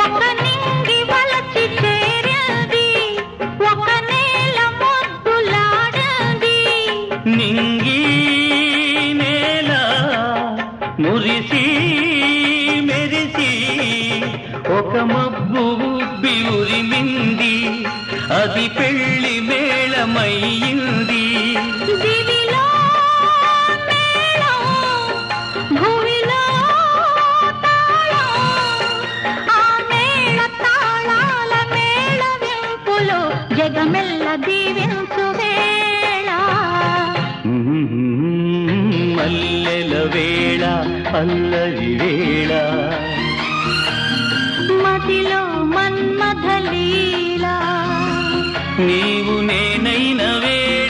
ఒక నింగి వలచి చేరింది, ఒక నేల మొద్దులాడింది. నింగి నేల మురిసి మెరిసి ఒక మబ్బు ఉబ్బి ఉరిమింది, అది పెళ్లి మేళమయ్యింది. దివిలో మేళం, భూమిలో తాళం, ఆ మేళ తాళాల మేళవింపులో జగమెల్ల దీవించు వేళ. మల్లెల వేళ అల్లరి వేళ, మదిలో మన్మథ లీలా, నీవు నేనైన వేళ.